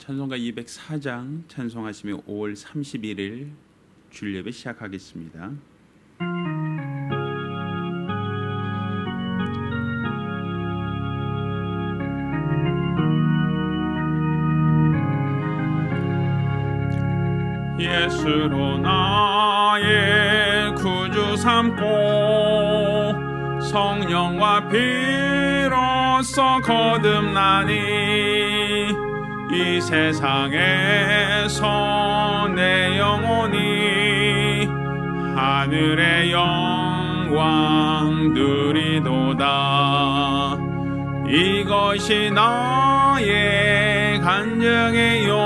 찬송가 204장 찬송하시며 5월 31일 주일 예배 시작하겠습니다. 예수로 나의 구주 삼고 성령과 피로써 거듭나니 이 세상에서 내 영혼이 하늘의 영광 누리도다. 이것이 나의 간증이요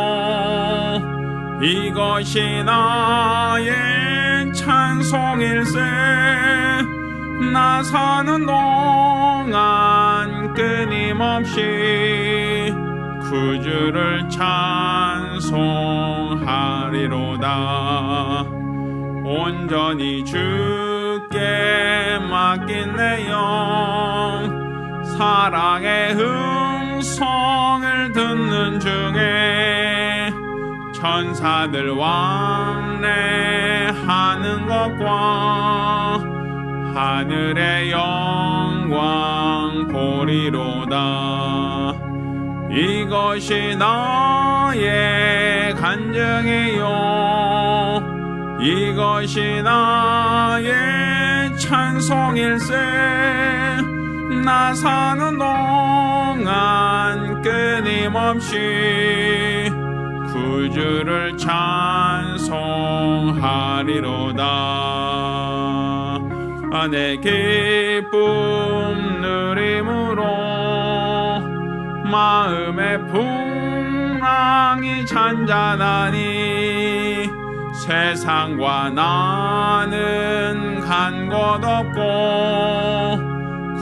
이것이 나의 찬송일세. 나 사는 동안 끊임없이 구주를 찬송하리로다. 온전히 주께 맡긴 내 영 사랑의 음성을 듣는 중에 천사들 왕래하는 것과 하늘의 영광 보리로다. 이것이 나의 간증이요 이것이 나의 찬송일세. 나 사는 동안 끊임없이 구주를 찬송하리로다. 내 기쁨 누림으로 마음의 풍랑이 잔잔하니 세상과 나는 간 것 없고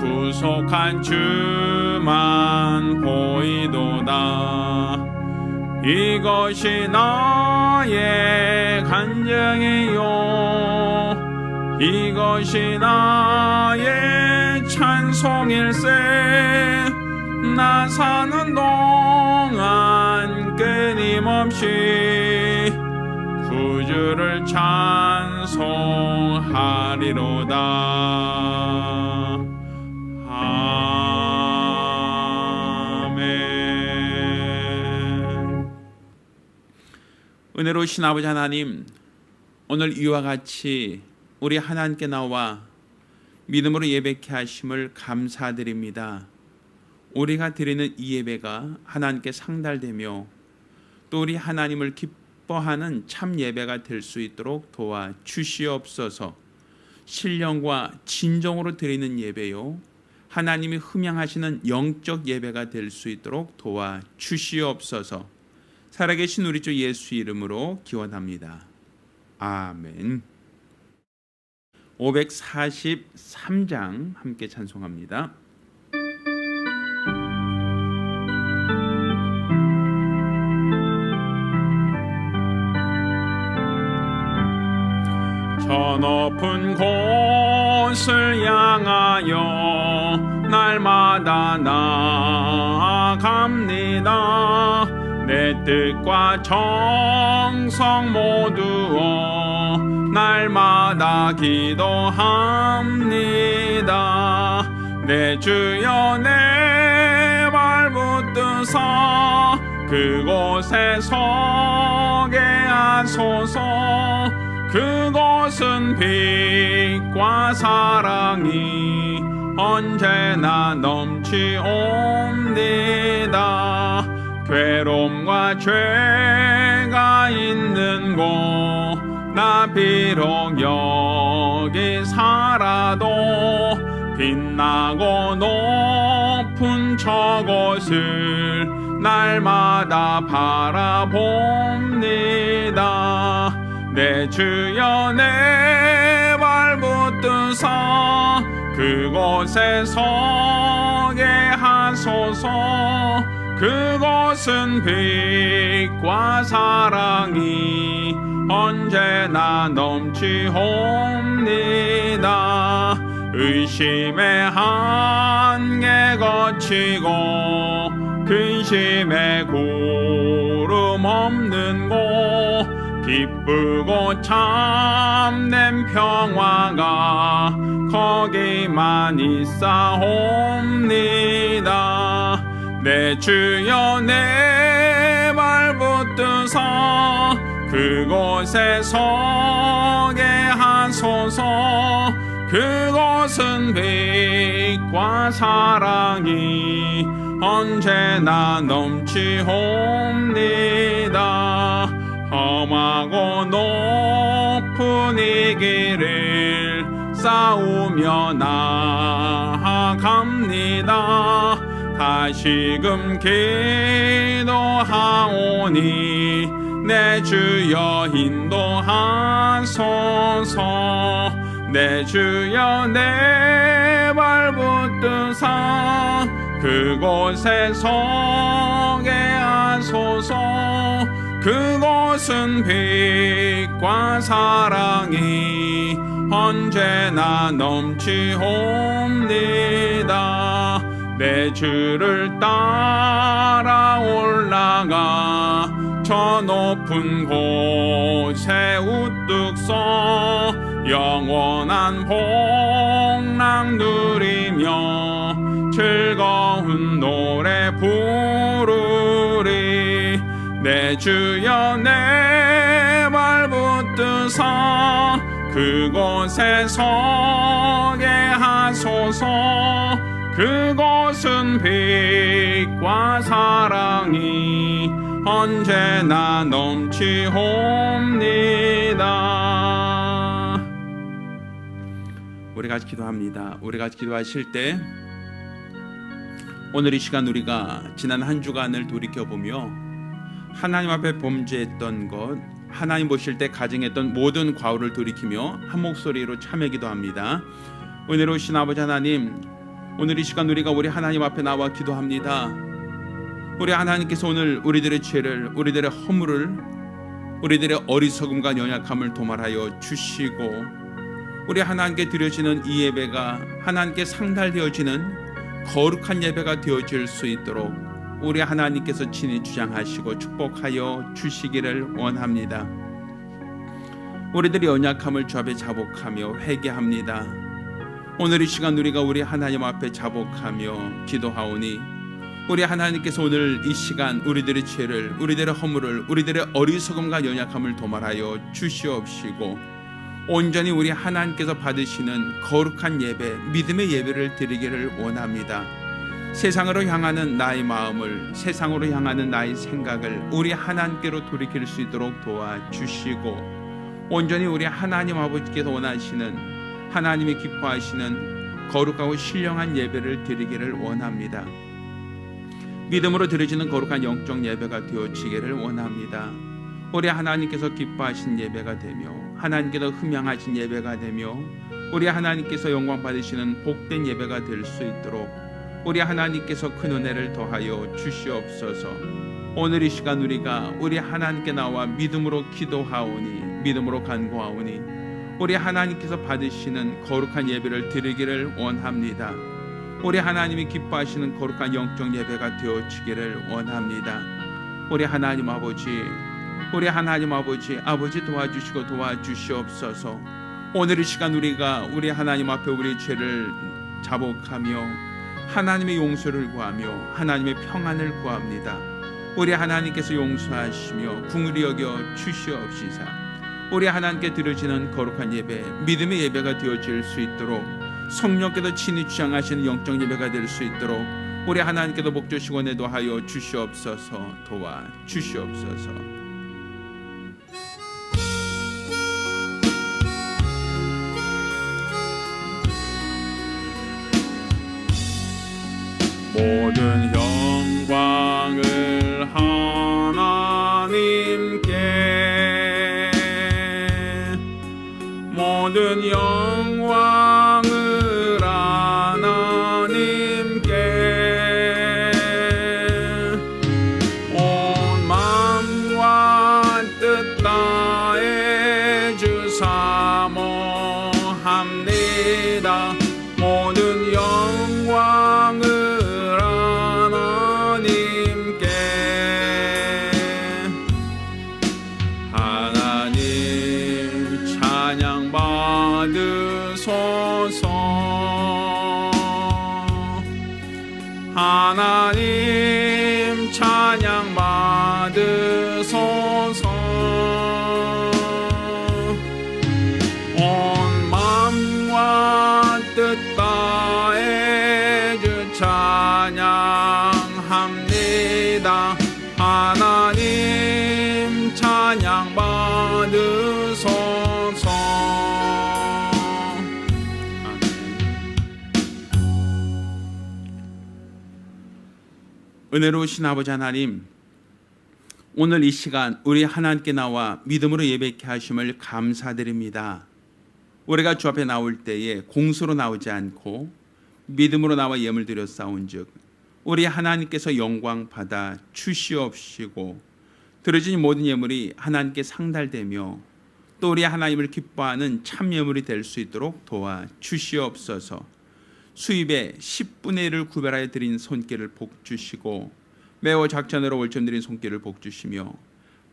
구속한 주만 보이도다. 이것이 나의 간증이요 이것이 나의 찬송일세. 나 사는 동안 끊임없이 구주를 찬송하리로다. 아멘. 은혜로우신 아버지 하나님, 오늘 이와 같이 우리 하나님께 나와 믿음으로 예배케 하심을 감사드립니다. 우리가 드리는 이 예배가 하나님께 상달되며 또 우리 하나님을 기뻐하는 참 예배가 될 수 있도록 도와주시옵소서. 신령과 진정으로 드리는 예배요 하나님이 흠양하시는 영적 예배가 될 수 있도록 도와주시옵소서. 살아계신 우리 주 예수 이름으로 기원합니다. 아멘. 543장 함께 찬송합니다. 저 높은 곳을 향하여 날마다 나아갑니다. 내 뜻과 정성 모두어 날마다 기도합니다. 내 주여 내 발붙드사 그곳에 서게 하소서. 그곳은 빛과 사랑이 언제나 넘치옵니다. 괴로움과 죄가 있는 곳 나 비록 여기 살아도 빛나고 높은 저곳을 날마다 바라봅니다. 내 주여 내 발붙드사 그곳에 서게 하소서. 그곳은 빛과 사랑이 언제나 넘치옵니다. 의심의 한계 거치고 근심에 구름 없는 곳 기쁘고 참된 평화가 거기만 있사옵니다. 내 주여 내 발 붙드사 그곳에 서게 하소서. 그곳은 빛과 사랑이 언제나 넘치옵니다. 험하고 높은 이 길을 싸우며 나아갑니다. 다시금 기도하오니 내 주여 인도하소서. 내 주여 내 발 붙드사 그곳에 서게 하소서. 그곳은 빛과 사랑이 언제나 넘치옵니다. 내 주를 따라 올라가 저 높은 곳에 우뚝 서 영원한 복락 누리며 즐거운 노래 부르리. 내 주여 내 발 붙드사 그곳에 서게 하소서. 그곳은 빛과 사랑이 언제나 넘치옵니다. 우리 같이 기도합니다. 우리 같이 기도하실 때 오늘 이 시간 우리가 지난 한 주간을 돌이켜보며 하나님 앞에 범죄했던 것, 하나님 보실 때 가정했던 모든 과오를 돌이키며 한 목소리로 참여 기도합니다. 은혜로우신 아버지 하나님, 오늘 이 시간 우리가 우리 하나님 앞에 나와 기도합니다. 우리 하나님께서 오늘 우리들의 죄를, 우리들의 허물을, 우리들의 어리석음과 연약함을 도말하여 주시고 우리 하나님께 드려지는 이 예배가 하나님께 상달되어지는 거룩한 예배가 되어질 수 있도록 우리 하나님께서 친히 주장하시고 축복하여 주시기를 원합니다. 우리들의 연약함을 주 앞에 자복하며 회개합니다. 오늘 이 시간 우리가 우리 하나님 앞에 자복하며 기도하오니 우리 하나님께서 오늘 이 시간 우리들의 죄를, 우리들의 허물을, 우리들의 어리석음과 연약함을 도말하여 주시옵시고 온전히 우리 하나님께서 받으시는 거룩한 예배, 믿음의 예배를 드리기를 원합니다. 세상으로 향하는 나의 마음을, 세상으로 향하는 나의 생각을 우리 하나님께로 돌이킬 수 있도록 도와주시고 온전히 우리 하나님 아버지께서 원하시는, 하나님이 기뻐하시는 거룩하고 신령한 예배를 드리기를 원합니다. 믿음으로 드려지는 거룩한 영적 예배가 되어지기를 원합니다. 우리 하나님께서 기뻐하신 예배가 되며 하나님께서 흠양하신 예배가 되며 우리 하나님께서 영광 받으시는 복된 예배가 될 수 있도록 우리 하나님께서 큰 은혜를 더하여 주시옵소서. 오늘 이 시간 우리가 우리 하나님께 나와 믿음으로 기도하오니, 믿음으로 간구하오니 우리 하나님께서 받으시는 거룩한 예배를 드리기를 원합니다. 우리 하나님이 기뻐하시는 거룩한 영적 예배가 되어지기를 원합니다. 우리 하나님 아버지, 우리 하나님 아버지 도와주시고 도와주시옵소서. 오늘 이 시간 우리가 우리 하나님 앞에 우리 죄를 자복하며 하나님의 용서를 구하며 하나님의 평안을 구합니다. 우리 하나님께서 용서하시며 긍휼히 여겨 주시옵시사. 우리 하나님께 드려지는 거룩한 예배, 믿음의 예배가 되어질 수 있도록 성령께서 친히 주장하시는 영적 예배가 될 수 있도록 우리 하나님께서 복주시고 내도하여 주시옵소서. 도와주시옵소서. 모든 영광을 하나님께, 모든 영광을 하나님께 온 마음과 뜻 다해 주사모합니다. 모든 영광을 하나님께 하나님 찬양 받으소서. 온 마음과 뜻 다해 주 찬양합니다. 하나님 찬양 받으소서. 은혜로우신 아버지 하나님, 오늘 이 시간 우리 하나님께 나와 믿음으로 예배케 하심을 감사드립니다. 우리가 주 앞에 나올 때에 공수로 나오지 않고 믿음으로 나와 예물 드려 싸운즉 우리 하나님께서 영광 받아 주시옵시고, 드려진 모든 예물이 하나님께 상달되며 또 우리 하나님을 기뻐하는 참 예물이 될 수 있도록 도와 주시옵소서. 수입의 10분의 1을 구별하여 드린 손길을 복 주시고 매우 작전으로 월천드린 손길을 복 주시며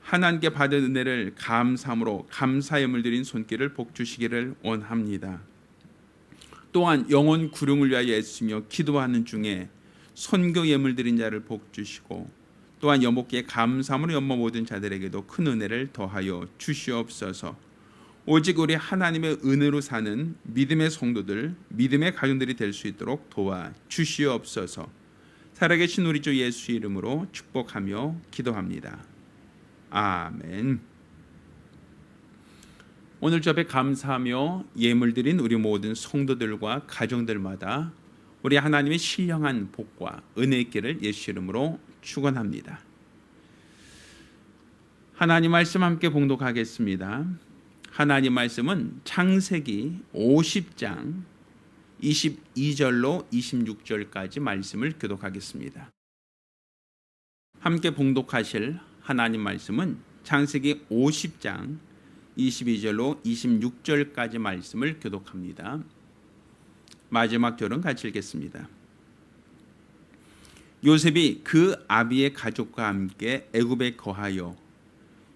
하나님께 받은 은혜를 감사함으로 감사 예물 드린 손길을 복 주시기를 원합니다. 또한 영혼 구령을 위하여 애쓰며 기도하는 중에 선교 예물 드린 자를 복 주시고 또한 연복기에 감사함으로 연모 모든 자들에게도 큰 은혜를 더하여 주시옵소서. 오직 우리 하나님의 은혜로 사는 믿음의 성도들, 믿음의 가정들이 될 수 있도록 도와 주시옵소서. 살아계신 우리 주 예수 이름으로 축복하며 기도합니다. 아멘. 오늘 주 앞에 감사하며 예물 드린 우리 모든 성도들과 가정들마다 우리 하나님의 신령한 복과 은혜 있기를 예수 이름으로 축원합니다. 하나님 말씀 함께 봉독하겠습니다. 하나님 말씀은 창세기 50장 22절로 26절까지 말씀을 교독하겠습니다. 함께 봉독하실 하나님 말씀은 창세기 50장 22절로 26절까지 말씀을 교독합니다. 마지막 절은 같이 읽겠습니다. 요셉이 그 아비의 가족과 함께 애굽에 거하여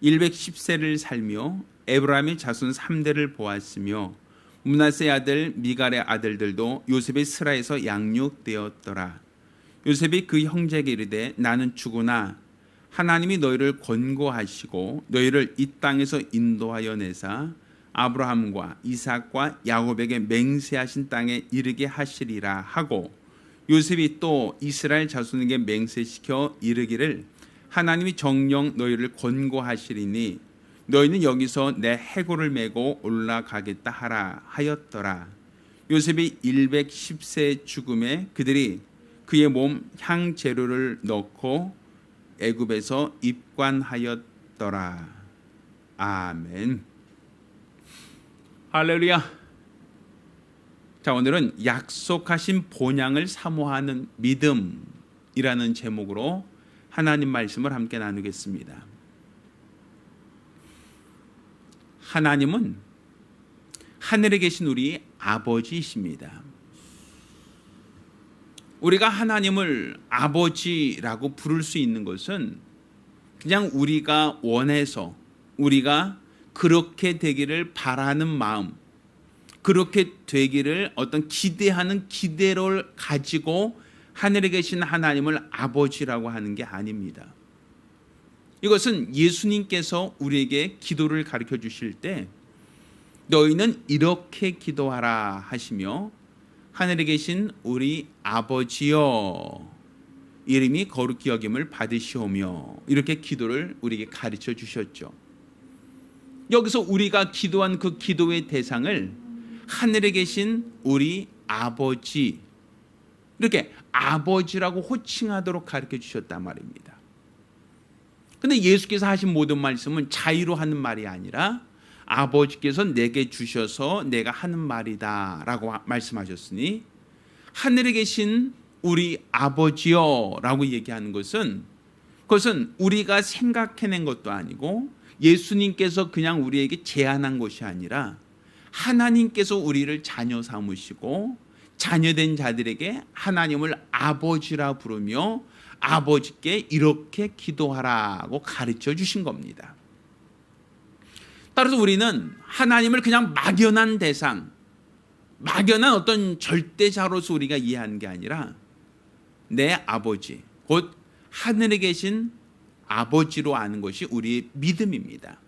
110세를 살며 에브라임의 자손 3대를 보았으며 므낫세의 아들 미갈의 아들들도 요셉의 스라에서 양육되었더라. 요셉이 그 형제에게 이르되 나는 죽으나 하나님이 너희를 권고하시고 너희를 이 땅에서 인도하여 내사 아브라함과 이삭과 야곱에게 맹세하신 땅에 이르게 하시리라 하고, 요셉이 또 이스라엘 자손에게 맹세시켜 이르기를 하나님이 정령 너희를 권고하시리니 너희는 여기서 내 해골을 메고 올라가겠다 하라 하였더라. 요셉이 110세의 죽음에 그들이 그의 몸 향재료를 넣고 애굽에서 입관하였더라. 아멘. 할렐루야. 자, 오늘은 약속하신 본향을 사모하는 믿음이라는 제목으로 하나님 말씀을 함께 나누겠습니다. 하나님은 하늘에 계신 우리 아버지이십니다. 우리가 하나님을 아버지라고 부를 수 있는 것은 그냥 우리가 원해서, 우리가 그렇게 되기를 바라는 마음, 그렇게 되기를 어떤 기대하는 기대를 가지고 하늘에 계신 하나님을 아버지라고 하는 게 아닙니다. 이것은 예수님께서 우리에게 기도를 가르쳐 주실 때 너희는 이렇게 기도하라 하시며 하늘에 계신 우리 아버지여 이름이 거룩히 여김을 받으시오며 이렇게 기도를 우리에게 가르쳐 주셨죠. 여기서 우리가 기도한 그 기도의 대상을 하늘에 계신 우리 아버지, 이렇게 아버지라고 호칭하도록 가르쳐 주셨단 말입니다. 근데 예수께서 하신 모든 말씀은 자의로 하는 말이 아니라 아버지께서 내게 주셔서 내가 하는 말이다 라고 말씀하셨으니, 하늘에 계신 우리 아버지여 라고 얘기하는 것은 그것은 우리가 생각해낸 것도 아니고 예수님께서 그냥 우리에게 제안한 것이 아니라 하나님께서 우리를 자녀 삼으시고 자녀된 자들에게 하나님을 아버지라 부르며 아버지께 이렇게 기도하라고 가르쳐 주신 겁니다. 따라서 우리는 하나님을 그냥 막연한 대상, 막연한 어떤 절대자로서 우리가 이해하는 게 아니라 내 아버지, 곧 하늘에 계신 아버지로 아는 것이 우리의 믿음입니다.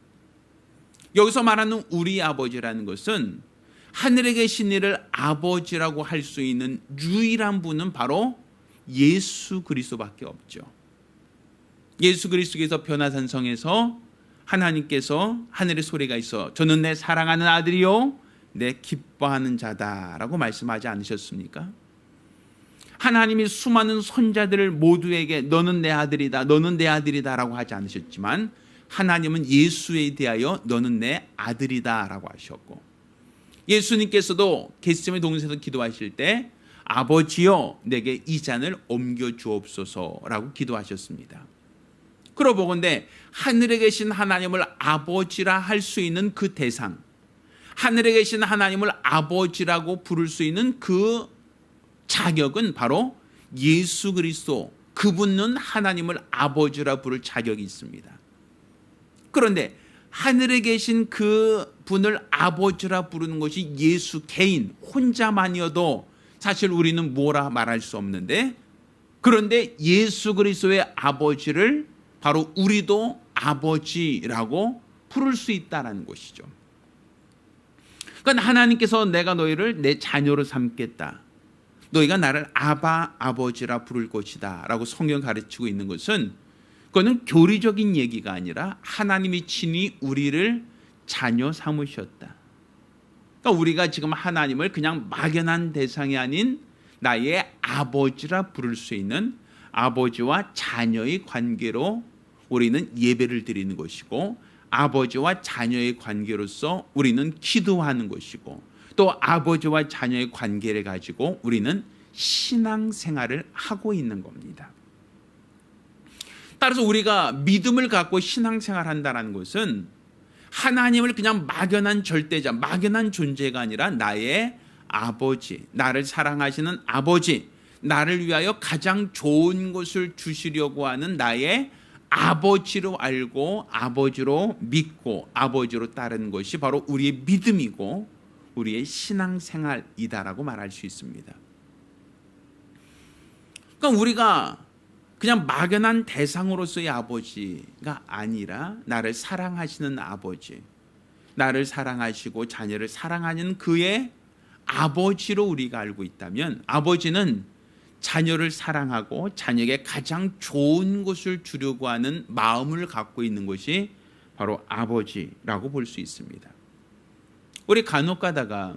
여기서 말하는 우리 아버지라는 것은 하늘에 계신 이를 아버지라고 할 수 있는 유일한 분은 바로 예수 그리스도밖에 없죠. 예수 그리스도께서 변화산성에서 하나님께서 하늘의 소리가 있어 저는 내 사랑하는 아들이요 내 기뻐하는 자다라고 말씀하지 않으셨습니까? 하나님이 수많은 손자들을 모두에게 너는 내 아들이다 너는 내 아들이다 라고 하지 않으셨지만 하나님은 예수에 대하여 너는 내 아들이다 라고 하셨고, 예수님께서도 겟세마네 동산에서 기도하실 때 아버지여 내게 이 잔을 옮겨 주옵소서라고 기도하셨습니다. 그러고 보건대 하늘에 계신 하나님을 아버지라 할 수 있는 그 대상, 하늘에 계신 하나님을 아버지라고 부를 수 있는 그 자격은 바로 예수 그리스도, 그분은 하나님을 아버지라 부를 자격이 있습니다. 그런데 하늘에 계신 그 분을 아버지라 부르는 것이 예수 개인 혼자만이어도 사실 우리는 뭐라 말할 수 없는데, 그런데 예수 그리스도의 아버지를 바로 우리도 아버지라고 부를 수 있다는 것이죠. 그러니까 하나님께서 내가 너희를 내 자녀로 삼겠다, 너희가 나를 아바 아버지라 부를 것이다 라고 성경 가르치고 있는 것은, 그거는 교리적인 얘기가 아니라 하나님이 친히 우리를 자녀 삼으셨다. 그러니까 우리가 지금 하나님을 그냥 막연한 대상이 아닌 나의 아버지라 부를 수 있는 아버지와 자녀의 관계로 우리는 예배를 드리는 것이고, 아버지와 자녀의 관계로서 우리는 기도하는 것이고, 또 아버지와 자녀의 관계를 가지고 우리는 신앙생활을 하고 있는 겁니다. 따라서 우리가 믿음을 갖고 신앙생활을 한다는 것은 하나님을 그냥 막연한 절대자, 막연한 존재가 아니라 나의 아버지, 나를 사랑하시는 아버지, 나를 위하여 가장 좋은 것을 주시려고 하는 나의 아버지로 알고 아버지로 믿고 아버지로 따르는 것이 바로 우리의 믿음이고 우리의 신앙생활이다라고 말할 수 있습니다. 그러니까 우리가 그냥 막연한 대상으로서의 아버지가 아니라 나를 사랑하시는 아버지, 나를 사랑하시고 자녀를 사랑하는 그의 아버지로 우리가 알고 있다면, 아버지는 자녀를 사랑하고 자녀에게 가장 좋은 것을 주려고 하는 마음을 갖고 있는 것이 바로 아버지라고 볼 수 있습니다. 우리 간혹 가다가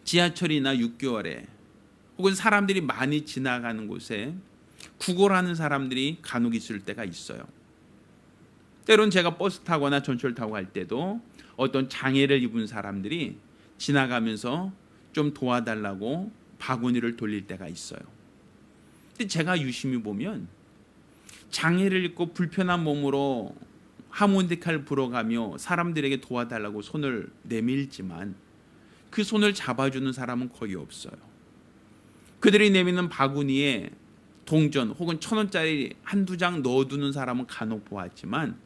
지하철이나 육교월에 혹은 사람들이 많이 지나가는 곳에 구걸하는 사람들이 간혹 있을 때가 있어요. 때론 제가 버스 타거나 전철 타고 갈 때도 어떤 장애를 입은 사람들이 지나가면서 좀 도와달라고 바구니를 돌릴 때가 있어요. 근데 제가 유심히 보면 장애를 입고 불편한 몸으로 하모니카를 불어가며 사람들에게 도와달라고 손을 내밀지만 그 손을 잡아주는 사람은 거의 없어요. 그들이 내미는 바구니에 동전 혹은 1,000원짜리 한두 장 넣어두는 사람은 간혹 보았지만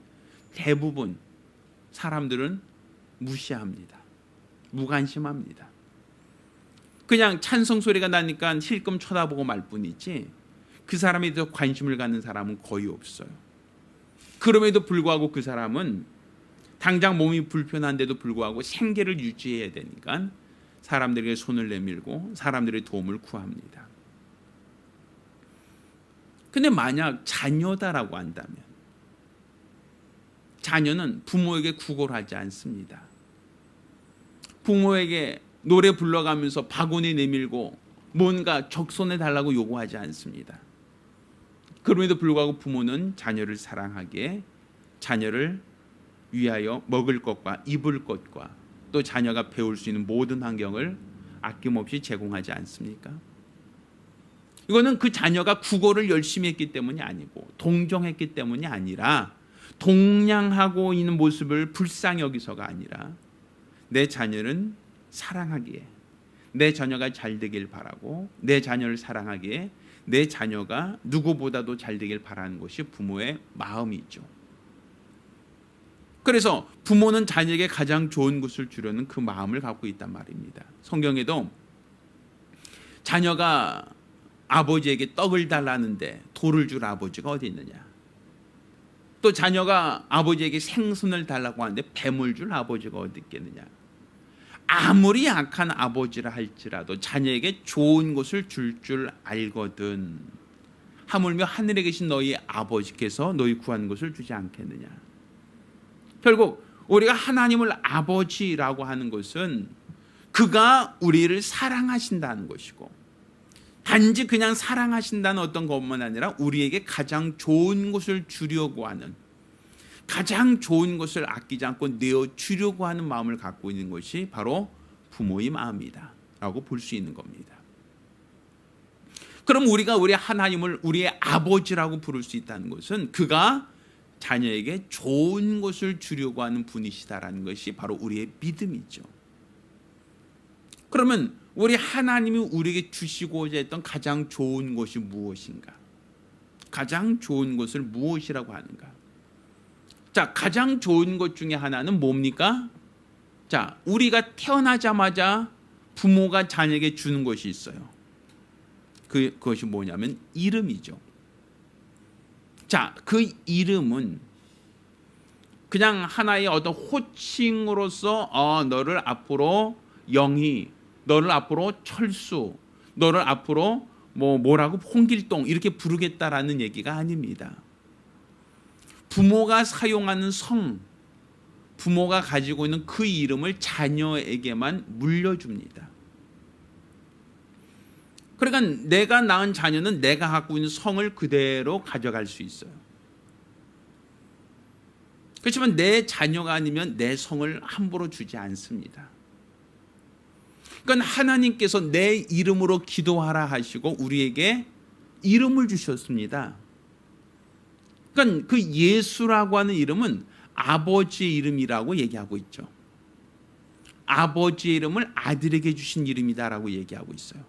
대부분 사람들은 무시합니다. 무관심합니다. 그냥 찬성 소리가 나니까 힐끔 쳐다보고 말 뿐이지 그 사람에 대해서 관심을 갖는 사람은 거의 없어요. 그럼에도 불구하고 그 사람은 당장 몸이 불편한데도 불구하고 생계를 유지해야 되니까 사람들에게 손을 내밀고 사람들의 도움을 구합니다. 근데 만약 자녀다라고 한다면 자녀는 부모에게 구걸하지 않습니다. 부모에게 노래 불러가면서 바구니 내밀고 뭔가 적손해 달라고 요구하지 않습니다. 그럼에도 불구하고 부모는 자녀를 사랑하기에 자녀를 위하여 먹을 것과 입을 것과 또 자녀가 배울 수 있는 모든 환경을 아낌없이 제공하지 않습니까? 이거는 그 자녀가 국어를 열심히 했기 때문이 아니고 동정했기 때문이 아니라 동냥하고 있는 모습을 불쌍히 여기서가 아니라 내 자녀는 사랑하기에, 내 자녀가 잘 되길 바라고 내 자녀를 사랑하기에 내 자녀가 누구보다도 잘 되길 바라는 것이 부모의 마음이죠. 그래서 부모는 자녀에게 가장 좋은 것을 주려는 그 마음을 갖고 있단 말입니다. 성경에도 자녀가 아버지에게 떡을 달라는데 돌을 줄 아버지가 어디 있느냐, 또 자녀가 아버지에게 생선을 달라고 하는데 뱀을 줄 아버지가 어디 있겠느냐. 아무리 악한 아버지라 할지라도 자녀에게 좋은 것을 줄 알거든. 하물며 하늘에 계신 너희 아버지께서 너희 구한 것을 주지 않겠느냐. 결국 우리가 하나님을 아버지라고 하는 것은 그가 우리를 사랑하신다는 것이고, 단지 그냥 사랑하신다는 어떤 것만 아니라 우리에게 가장 좋은 것을 주려고 하는, 가장 좋은 것을 아끼지 않고 내어주려고 하는 마음을 갖고 있는 것이 바로 부모의 마음이다 라고 볼 수 있는 겁니다. 그럼 우리가 우리 하나님을 우리의 아버지라고 부를 수 있다는 것은 그가 자녀에게 좋은 것을 주려고 하는 분이시다라는 것이 바로 우리의 믿음이죠. 그러면 우리 하나님이 우리에게 주시고자 했던 가장 좋은 것이 무엇인가? 가장 좋은 것을 무엇이라고 하는가? 자, 가장 좋은 것 중에 하나는 뭡니까? 자, 우리가 태어나자마자 부모가 자녀에게 주는 것이 있어요. 그것이 뭐냐면 이름이죠. 자, 그 이름은 그냥 하나의 어떤 호칭으로서 너를 앞으로 영희, 너를 앞으로 철수, 너를 앞으로 뭐라고 홍길동 이렇게 부르겠다라는 얘기가 아닙니다. 부모가 사용하는 성, 부모가 가지고 있는 그 이름을 자녀에게만 물려줍니다. 그러니까 내가 낳은 자녀는 내가 갖고 있는 성을 그대로 가져갈 수 있어요. 그렇지만 내 자녀가 아니면 내 성을 함부로 주지 않습니다. 그러니까 하나님께서 내 이름으로 기도하라 하시고 우리에게 이름을 주셨습니다. 그러니까 그 예수라고 하는 이름은 아버지의 이름이라고 얘기하고 있죠. 아버지의 이름을 아들에게 주신 이름이다라고 얘기하고 있어요.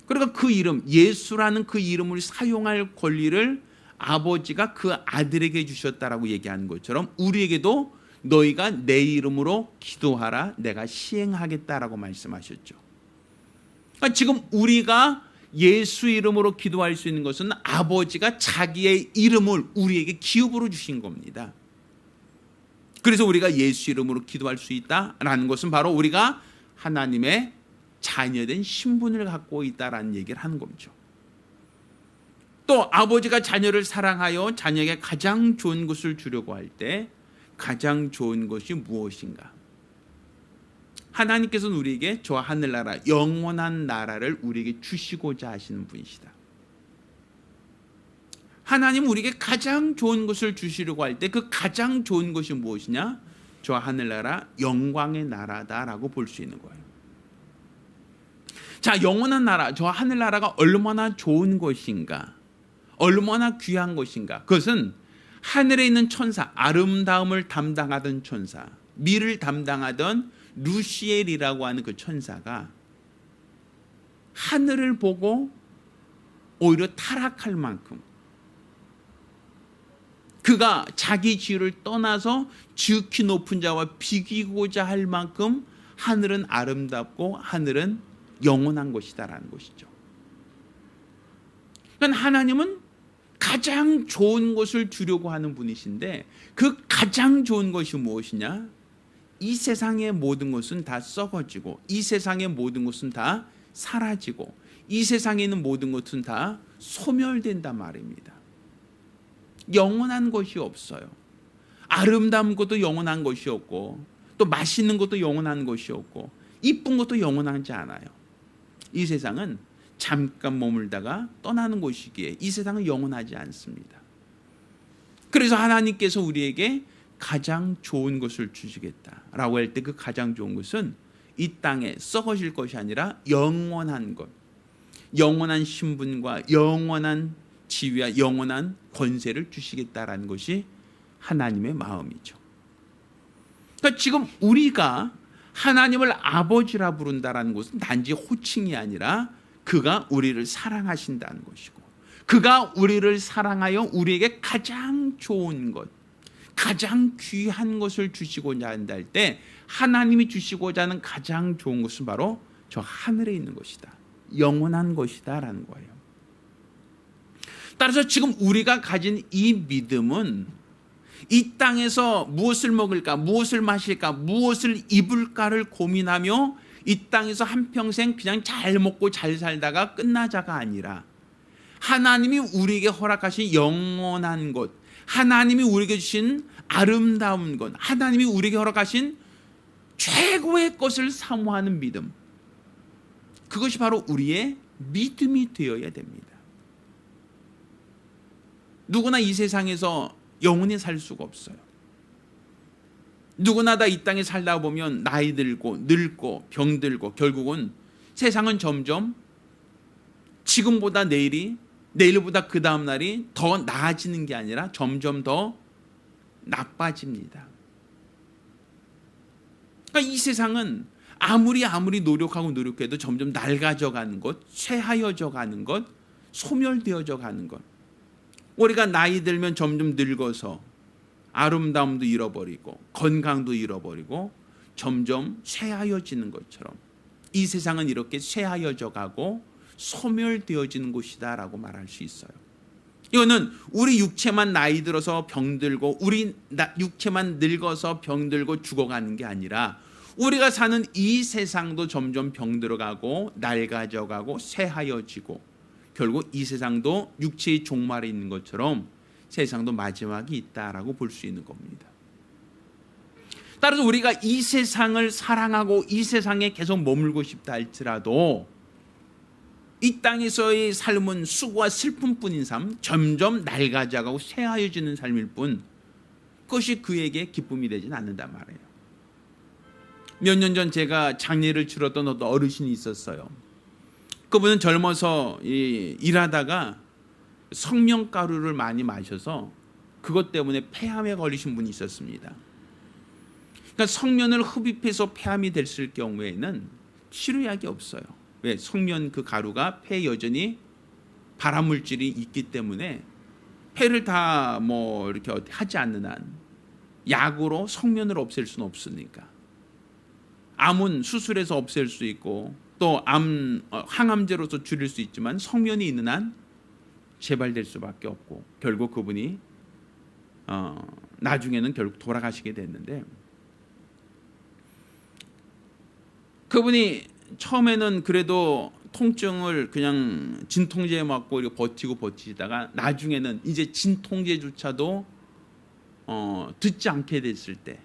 그러니까 그 이름, 예수라는 그 이름을 사용할 권리를 아버지가 그 아들에게 주셨다라고 얘기하는 것처럼 우리에게도 너희가 내 이름으로 기도하라, 내가 시행하겠다라고 말씀하셨죠. 그러니까 지금 우리가 예수 이름으로 기도할 수 있는 것은 아버지가 자기의 이름을 우리에게 기업으로 주신 겁니다. 그래서 우리가 예수 이름으로 기도할 수 있다라는 것은 바로 우리가 하나님의 자녀된 신분을 갖고 있다라는 얘기를 하는 거죠. 또 아버지가 자녀를 사랑하여 자녀에게 가장 좋은 것을 주려고 할 때 가장 좋은 것이 무엇인가? 하나님께서는 우리에게 저 하늘나라, 영원한 나라를 우리에게 주시고자 하시는 분이시다. 하나님은 우리에게 가장 좋은 것을 주시려고 할 때 그 가장 좋은 것이 무엇이냐? 저 하늘나라, 영광의 나라다라고 볼 수 있는 거예요. 자, 영원한 나라, 저 하늘나라가 얼마나 좋은 것인가, 얼마나 귀한 것인가. 그것은 하늘에 있는 천사, 아름다움을 담당하던 천사, 미를 담당하던 루시엘이라고 하는 그 천사가 하늘을 보고 오히려 타락할 만큼, 그가 자기 지위를 떠나서 지극히 높은 자와 비기고자 할 만큼 하늘은 아름답고 하늘은 영원한 것이다라는 것이죠. 그러니까 하나님은 가장 좋은 것을 주려고 하는 분이신데 그 가장 좋은 것이 무엇이냐? 이 세상의 모든 것은 다 썩어지고, 이 세상의 모든 것은 다 사라지고, 이 세상에 있는 모든 것은 다 소멸된단 말입니다. 영원한 것이 없어요. 아름다운 것도 영원한 것이 없고, 또 맛있는 것도 영원한 것이 없고, 이쁜 것도 영원하지 않아요. 이 세상은 잠깐 머물다가 떠나는 곳이기에 이 세상은 영원하지 않습니다. 그래서 하나님께서 우리에게 가장 좋은 것을 주시겠다라고 할 때 그 가장 좋은 것은 이 땅에 썩어질 것이 아니라 영원한 것, 영원한 신분과 영원한 지위와 영원한 권세를 주시겠다라는 것이 하나님의 마음이죠. 그러니까 지금 우리가 하나님을 아버지라 부른다라는 것은 단지 호칭이 아니라 그가 우리를 사랑하신다는 것이고, 그가 우리를 사랑하여 우리에게 가장 좋은 것, 가장 귀한 것을 주시고자 한다 할 때 하나님이 주시고자 하는 가장 좋은 것은 바로 저 하늘에 있는 것이다. 영원한 것이다 라는 거예요. 따라서 지금 우리가 가진 이 믿음은 이 땅에서 무엇을 먹을까, 무엇을 마실까, 무엇을 입을까를 고민하며 이 땅에서 한평생 그냥 잘 먹고 잘 살다가 끝나자가 아니라 하나님이 우리에게 허락하신 영원한 것, 하나님이 우리에게 주신 아름다운 것, 하나님이 우리에게 허락하신 최고의 것을 사모하는 믿음, 그것이 바로 우리의 믿음이 되어야 됩니다. 누구나 이 세상에서 영원히 살 수가 없어요. 누구나 다 이 땅에 살다 보면 나이 들고 늙고 병들고 결국은 세상은 점점 지금보다 내일보다 그 다음 날이 더 나아지는 게 아니라 점점 더 나빠집니다. 그러니까 이 세상은 아무리 노력해도 점점 낡아져 가는 것, 쇠하여져 가는 것, 소멸되어져 가는 것. 우리가 나이 들면 점점 늙어서 아름다움도 잃어버리고 건강도 잃어버리고 점점 쇠하여지는 것처럼 이 세상은 이렇게 쇠하여져 가고 소멸되어지는 곳이다라고 말할 수 있어요. 이거는 우리 육체만 나이 들어서 병들고 우리 육체만 늙어서 병들고 죽어가는 게 아니라 우리가 사는 이 세상도 점점 병들어가고 낡아져가고 쇠하여지고 결국 이 세상도 육체의 종말에 있는 것처럼 세상도 마지막이 있다라고 볼 수 있는 겁니다. 따라서 우리가 이 세상을 사랑하고 이 세상에 계속 머물고 싶다 할지라도 이 땅에서의 삶은 수고와 슬픔뿐인 삶, 점점 낡아져가고 쇠하여지는 삶일 뿐 그것이 그에게 기쁨이 되진 않는단 말이에요. 몇 년 전 제가 장례를 치렀던 어떤 어르신이 있었어요. 그분은 젊어서 일하다가 성명가루를 많이 마셔서 그것 때문에 폐암에 걸리신 분이 있었습니다. 그러니까 성면을 흡입해서 폐암이 됐을 경우에는 치료약이 없어요. 왜? 성면 그 가루가 폐에 여전히 발암물질이 있기 때문에 폐를 다 이렇게 하지 않는 한 약으로 성면을 없앨 수는 없으니까. 암은 수술해서 없앨 수 있고 또 항암제로서 줄일 수 있지만 성면이 있는 한 재발될 수밖에 없고 결국 그분이 나중에는 결국 돌아가시게 됐는데 그분이 처음에는 그래도 통증을 그냥 진통제 맞고 이렇게 버티다가 나중에는 이제 진통제조차도 듣지 않게 됐을 때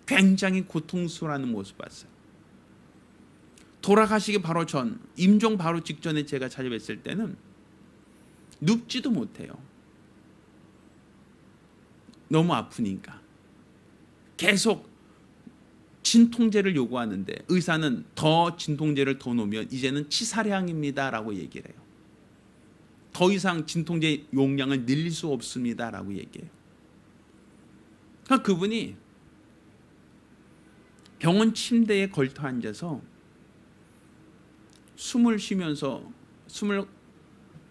굉장히 고통스러워하는 모습 봤어요. 돌아가시기 바로 전, 임종 바로 직전에 제가 찾아뵀을 때는 눕지도 못해요. 너무 아프니까. 계속 진통제를 요구하는데 의사는 더 진통제를 더 놓으면 이제는 치사량입니다라고 얘기를 해요. 더 이상 진통제 용량을 늘릴 수 없습니다라고 얘기해요. 그러니까 그분이 병원 침대에 걸터 앉아서 숨을 쉬면서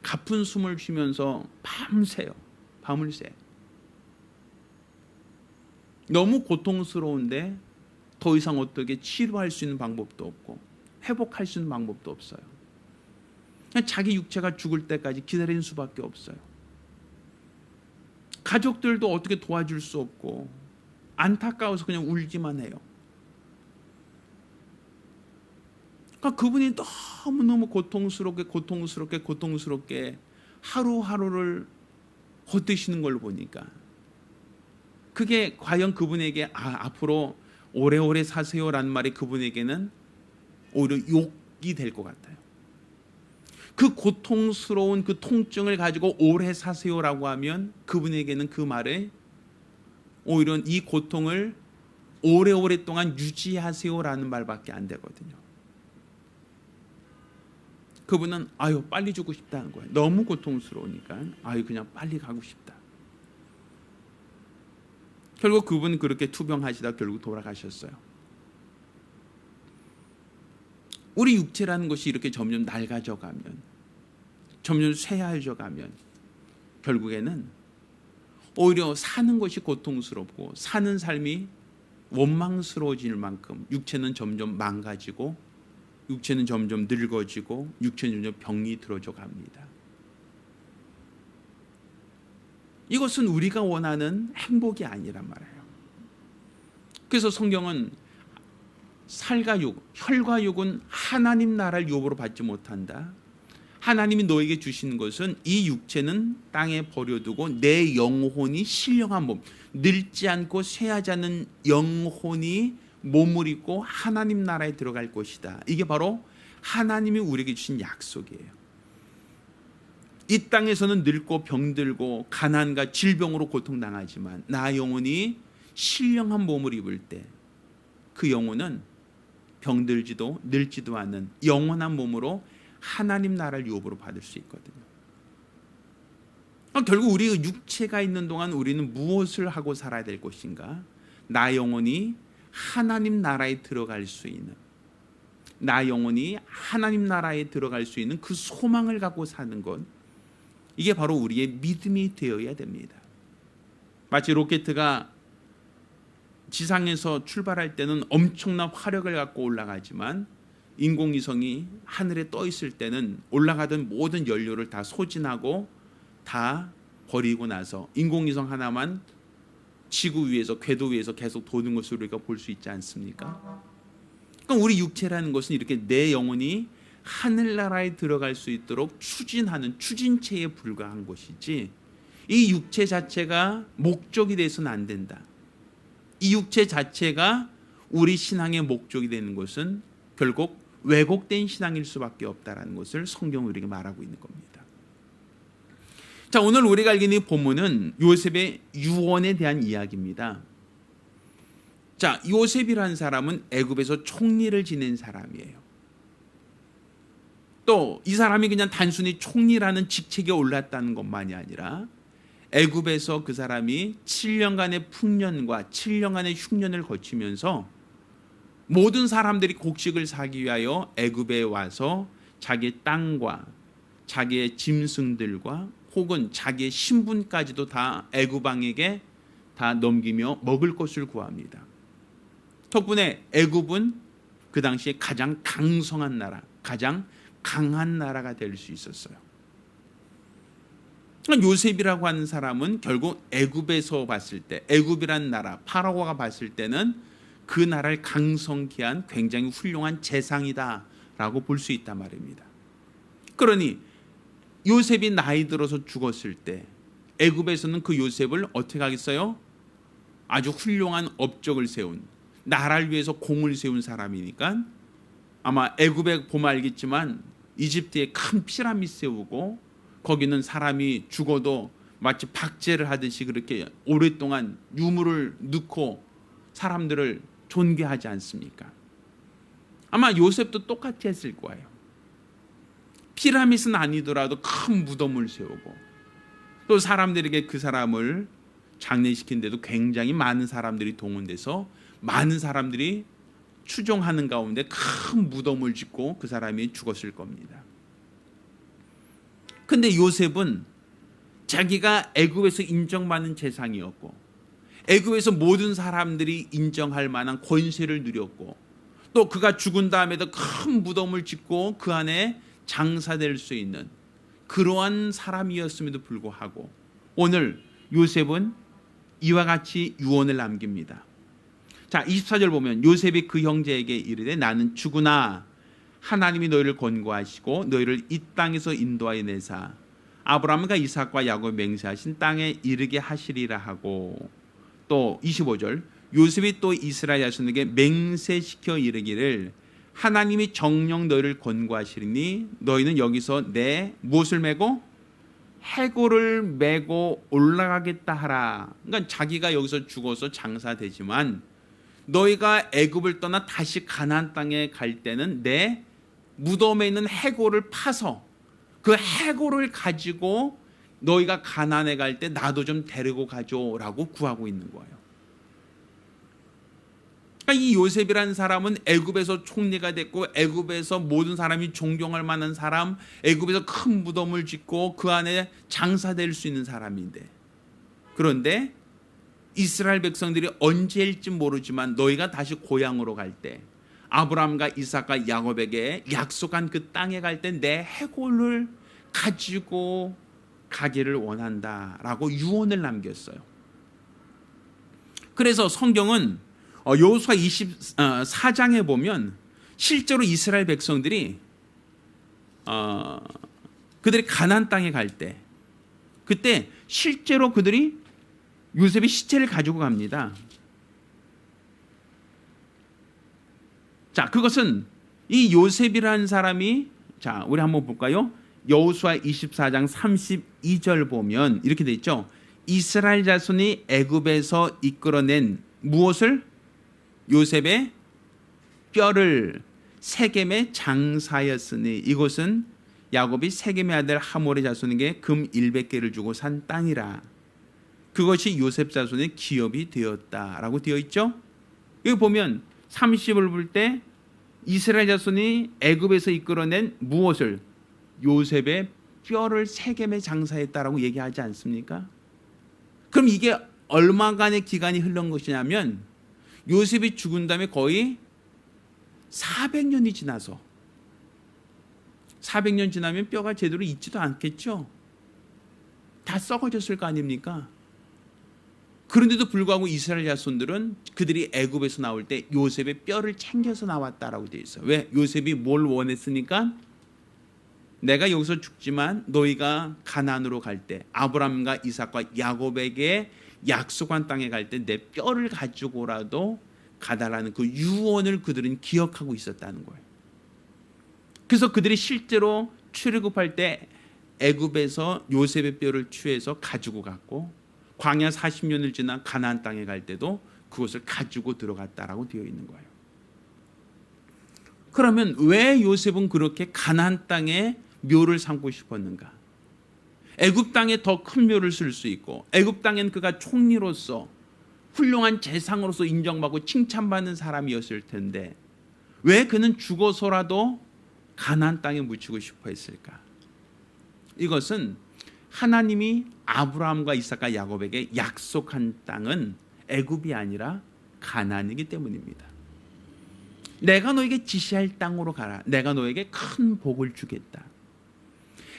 가쁜 숨을 쉬면서 밤새요. 밤을 새. 너무 고통스러운데 더 이상 어떻게 치료할 수 있는 방법도 없고 회복할 수 있는 방법도 없어요. 그냥 자기 육체가 죽을 때까지 기다리는 수밖에 없어요. 가족들도 어떻게 도와줄 수 없고 안타까워서 그냥 울기만 해요. 그러니까 그분이 너무너무 고통스럽게 하루하루를 버티시는 걸 보니까 그게 과연 그분에게 앞으로 오래오래 사세요라는 말이 그분에게는 오히려 욕이 될 것 같아요. 그 고통스러운 그 통증을 가지고 오래 사세요라고 하면 그분에게는 그 말에 오히려 이 고통을 오래오래 동안 유지하세요라는 말밖에 안 되거든요. 그분은 빨리 죽고 싶다는 거예요. 너무 고통스러우니까 그냥 빨리 가고 싶다. 결국 그분 그렇게 투병하시다 결국 돌아가셨어요. 우리 육체라는 것이 이렇게 점점 낡아져 가면 점점 쇠하여져 가면 결국에는 오히려 사는 것이 고통스럽고 사는 삶이 원망스러워질 만큼 육체는 점점 망가지고 육체는 점점 늙어지고 육체는 점점 병이 들어져 갑니다. 이것은 우리가 원하는 행복이 아니란 말이에요. 그래서 성경은 살과 육, 혈과 육은 하나님 나라를 유업으로 받지 못한다. 하나님이 너에게 주시는 것은 이 육체는 땅에 버려두고 내 영혼이 신령한 몸, 늙지 않고 쇠하지 않는 영혼이 몸을 입고 하나님 나라에 들어갈 것이다. 이게 바로 하나님이 우리에게 주신 약속이에요. 이 땅에서는 늙고 병들고 가난과 질병으로 고통당하지만 나 영혼이 신령한 몸을 입을 때 그 영혼은 병들지도 늙지도 않는 영원한 몸으로 하나님 나라를 유업으로 받을 수 있거든요. 결국 우리의 육체가 있는 동안 우리는 무엇을 하고 살아야 될 것인가? 나 영혼이 하나님 나라에 들어갈 수 있는, 나 영혼이 하나님 나라에 들어갈 수 있는 그 소망을 갖고 사는 것, 이게 바로 우리의 믿음이 되어야 됩니다. 마치 로켓가 지상에서 출발할 때는 엄청난 화력을 갖고 올라가지만 인공위성이 하늘에 떠 있을 때는 올라가던 모든 연료를 다 소진하고 다 버리고 나서 인공위성 하나만 지구 위에서, 궤도 위에서 계속 도는 것을 우리가 볼 수 있지 않습니까? 그러니까 우리 육체라는 것은 이렇게 내 영혼이 하늘나라에 들어갈 수 있도록 추진하는 추진체에 불과한 것이지, 이 육체 자체가 목적이 돼서는 안 된다. 이 육체 자체가 우리 신앙의 목적이 되는 것은 결국 왜곡된 신앙일 수밖에 없다라는 것을 성경은 우리에게 말하고 있는 겁니다. 자, 오늘 우리가 알게 된 본문은 요셉의 유언에 대한 이야기입니다. 자, 요셉이라는 사람은 애굽에서 총리를 지낸 사람이에요. 또 이 사람이 그냥 단순히 총리라는 직책에 올랐다는 것만이 아니라 애굽에서 그 사람이 7년간의 풍년과 7년간의 흉년을 거치면서 모든 사람들이 곡식을 사기 위하여 애굽에 와서 자기 땅과 자기의 짐승들과 혹은 자기의 신분까지도 다 애굽 왕에게 다 넘기며 먹을 것을 구합니다. 덕분에 애굽은 그 당시에 가장 강성한 나라, 가장 강한 나라가 될 수 있었어요. 요셉이라고 하는 사람은 결국 애굽에서 봤을 때, 애굽이라는 나라, 파라오가 봤을 때는 그 나라를 강성케 한 굉장히 훌륭한 재상이다라고 볼 수 있단 말입니다. 그러니 요셉이 나이 들어서 죽었을 때 애굽에서는 그 요셉을 어떻게 하겠어요? 아주 훌륭한 업적을 세운, 나라를 위해서 공을 세운 사람이니까 아마 애굽에 보면 알겠지만 이집트에 큰 피라미드 세우고 거기는 사람이 죽어도 마치 박제를 하듯이 그렇게 오랫동안 유물을 넣고 사람들을 존귀하지 않습니까? 아마 요셉도 똑같이 했을 거예요. 피라미드는 아니더라도 큰 무덤을 세우고 또 사람들에게 그 사람을 장례시킨 데도 굉장히 많은 사람들이 동원돼서 많은 사람들이 추종하는 가운데 큰 무덤을 짓고 그 사람이 죽었을 겁니다. 근데 요셉은 자기가 애굽에서 인정받는 재상이었고 애굽에서 모든 사람들이 인정할 만한 권세를 누렸고 또 그가 죽은 다음에도 큰 무덤을 짓고 그 안에 장사될 수 있는 그러한 사람이었음에도 불구하고 오늘 요셉은 이와 같이 유언을 남깁니다. 자, 24절 보면 요셉이 그 형제에게 이르되 나는 죽으나 하나님이 너희를 권고하시고 너희를 이 땅에서 인도하여 내사 아브라함과 이삭과 야곱에 맹세하신 땅에 이르게 하시리라 하고 또 25절 요셉이 또 이스라엘 자손에게 맹세시켜 이르기를 하나님이 정녕 너희를 권고하시리니 너희는 여기서 내 무엇을 메고 해골을 메고 올라가겠다 하라. 그러니까 자기가 여기서 죽어서 장사되지만 너희가 애굽을 떠나 다시 가나안 땅에 갈 때는 내 무덤에 있는 해골을 파서 그 해골을 가지고 너희가 가나안에 갈 때 나도 좀 데리고 가줘라고 구하고 있는 거예요. 그러니까 이 요셉이라는 사람은 애굽에서 총리가 됐고 애굽에서 모든 사람이 존경할 만한 사람, 애굽에서 큰 무덤을 짓고 그 안에 장사될 수 있는 사람인데 그런데 이스라엘 백성들이 언제일지 모르지만 너희가 다시 고향으로 갈 때, 아브라함과 이삭과 야곱에게 약속한 그 땅에 갈 때 내 해골을 가지고 가기를 원한다라고 유언을 남겼어요. 그래서 성경은 여호수아 24장에 보면 실제로 이스라엘 백성들이 그들이 가나안 땅에 갈 때, 그때 실제로 그들이 요셉의 시체를 가지고 갑니다. 자, 그것은 이 요셉이라는 사람이, 자, 우리 한번 볼까요? 여호수아 24장 32절 보면 이렇게 돼 있죠. 이스라엘 자손이 애굽에서 이끌어낸 무엇을? 요셉의 뼈를 세겜에 장사하였으니 이곳은 야곱이 세겜의 아들 하몰의 자손에게 금 100개를 주고 산 땅이라. 그것이 요셉 자손의 기업이 되었다라고 되어 있죠. 여기 보면 30을 볼 때 이스라엘 자손이 애굽에서 이끌어낸 무엇을? 요셉의 뼈를 세겜에 장사했다라고 얘기하지 않습니까? 그럼 이게 얼마간의 기간이 흘른 것이냐면 요셉이 죽은 다음에 거의 400년이 지나서, 400년 지나면 뼈가 제대로 있지도 않겠죠. 다 썩어졌을 거 아닙니까? 그런데도 불구하고 이스라엘 자손들은 그들이 애굽에서 나올 때 요셉의 뼈를 챙겨서 나왔다라고 되어 있어요. 왜? 요셉이 뭘 원했으니까? 내가 여기서 죽지만 너희가 가나안으로 갈 때, 아브라함과 이삭과 야곱에게 약속한 땅에 갈 때 내 뼈를 가지고라도 가다라는 그 유언을 그들은 기억하고 있었다는 거예요. 그래서 그들이 실제로 출애굽할 때 애굽에서 요셉의 뼈를 취해서 가지고 갔고, 광야 40년을 지나 가나안 땅에 갈 때도 그것을 가지고 들어갔다라고 되어 있는 거예요. 그러면 왜 요셉은 그렇게 가나안 땅에 묘를 삼고 싶었는가? 애굽 땅에 더 큰 묘를 쓸 수 있고, 애굽 땅엔 그가 총리로서 훌륭한 재상으로서 인정받고 칭찬받는 사람이었을 텐데 왜 그는 죽어서라도 가나안 땅에 묻히고 싶어 했을까? 이것은 하나님이 아브라함과 이삭과 야곱에게 약속한 땅은 애굽이 아니라 가나안이기 때문입니다. 내가 너에게 지시할 땅으로 가라. 내가 너에게 큰 복을 주겠다.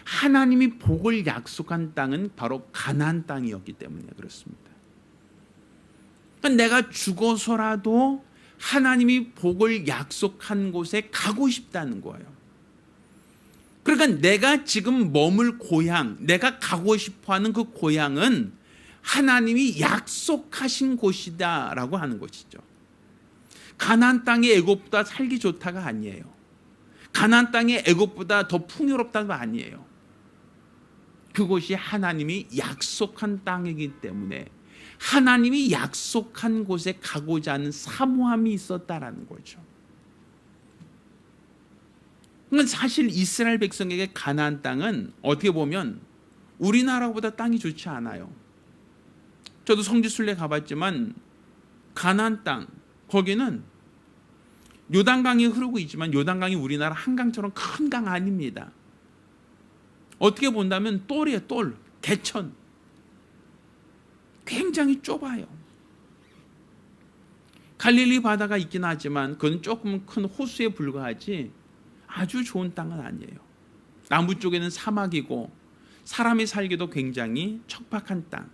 하나님이 복을 약속한 땅은 바로 가나안 땅이었기 때문에 그렇습니다. 그러니까 내가 죽어서라도 하나님이 복을 약속한 곳에 가고 싶다는 거예요. 그러니까 내가 지금 머물 고향, 내가 가고 싶어하는 그 고향은 하나님이 약속하신 곳이다라고 하는 것이죠. 가나안 땅이 애굽보다 살기 좋다가 아니에요. 가나안 땅이 애굽보다 더 풍요롭다가 아니에요. 그곳이 하나님이 약속한 땅이기 때문에 하나님이 약속한 곳에 가고자 하는 사모함이 있었다라는 거죠. 그러니까 사실 이스라엘 백성에게 가나안 땅은 어떻게 보면 우리나라보다 땅이 좋지 않아요. 저도 성지순례 가봤지만 가나안 땅, 거기는 요단강이 흐르고 있지만 요단강이 우리나라 한강처럼 큰 강 아닙니다. 어떻게 본다면 똘이에요. 똘, 개천. 굉장히 좁아요. 갈릴리 바다가 있긴 하지만 그건 조금 큰 호수에 불과하지 아주 좋은 땅은 아니에요. 남부 쪽에는 사막이고 사람이 살기도 굉장히 척박한 땅.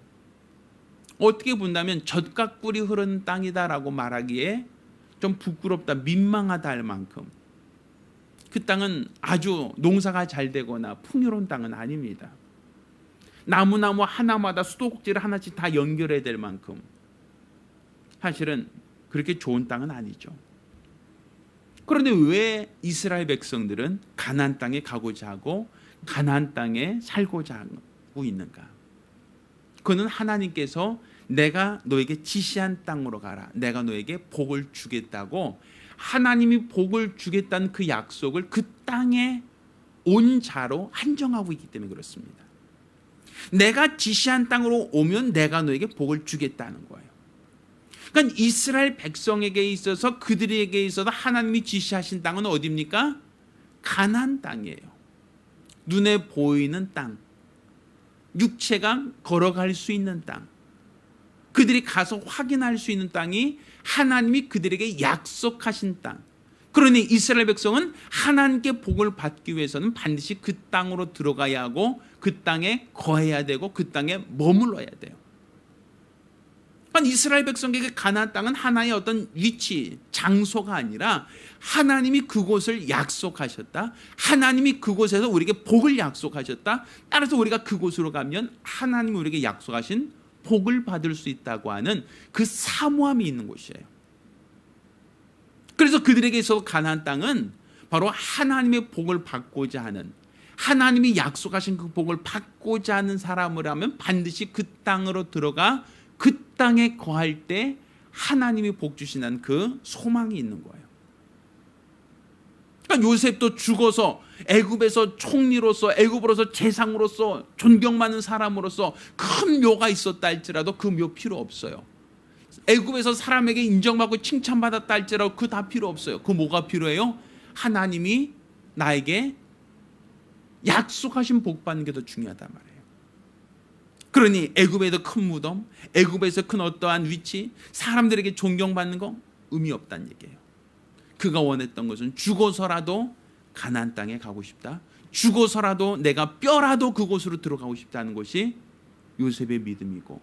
어떻게 본다면 젖과 꿀이 흐르는 땅이다라고 말하기에 좀 부끄럽다, 민망하다 할 만큼 그 땅은 아주 농사가 잘 되거나 풍요로운 땅은 아닙니다. 나무 하나마다 수도꼭지를 하나씩 다 연결해야 될 만큼 사실은 그렇게 좋은 땅은 아니죠. 그런데 왜 이스라엘 백성들은 가나안 땅에 가고자 하고 가나안 땅에 살고자 하고 있는가? 그는 하나님께서 내가 너에게 지시한 땅으로 가라. 내가 너에게 복을 주겠다고 하나님이 복을 주겠다는 그 약속을 그 땅에 온 자로 한정하고 있기 때문에 그렇습니다. 내가 지시한 땅으로 오면 내가 너에게 복을 주겠다는 거예요. 그러니까 이스라엘 백성에게 있어서 그들에게 있어서 하나님이 지시하신 땅은 어디입니까? 가나안 땅이에요. 눈에 보이는 땅, 육체가 걸어갈 수 있는 땅, 그들이 가서 확인할 수 있는 땅이 하나님이 그들에게 약속하신 땅. 그러니 이스라엘 백성은 하나님께 복을 받기 위해서는 반드시 그 땅으로 들어가야 하고 그 땅에 거해야 되고 그 땅에 머물러야 돼요. 이스라엘 백성에게 가나안 땅은 하나의 어떤 위치, 장소가 아니라 하나님이 그곳을 약속하셨다. 하나님이 그곳에서 우리에게 복을 약속하셨다. 따라서 우리가 그곳으로 가면 하나님이 우리에게 약속하신 복을 받을 수 있다고 하는 그 사모함이 있는 곳이에요. 그래서 그들에게 있어서 가나안 땅은 바로 하나님의 복을 받고자 하는, 하나님이 약속하신 그 복을 받고자 하는 사람이라면 반드시 그 땅으로 들어가 그 땅에 거할 때 하나님이 복 주시는 그 소망이 있는 거예요. 그러니까 요셉도 죽어서 애굽에서 총리로서, 애굽으로서 재상으로서 존경받는 사람으로서 큰 묘가 있었다 할지라도 그 묘 필요 없어요. 애굽에서 사람에게 인정받고 칭찬받았다 할지라도 그 다 필요 없어요. 그 뭐가 필요해요? 하나님이 나에게 약속하신 복 받는 게 더 중요하단 말이에요. 그러니 애굽에도 큰 무덤, 애굽에서 큰 어떠한 위치, 사람들에게 존경받는 거 의미 없다는 얘기예요. 그가 원했던 것은 죽어서라도 가나안 땅에 가고 싶다. 죽어서라도 내가 뼈라도 그곳으로 들어가고 싶다는 것이 요셉의 믿음이고,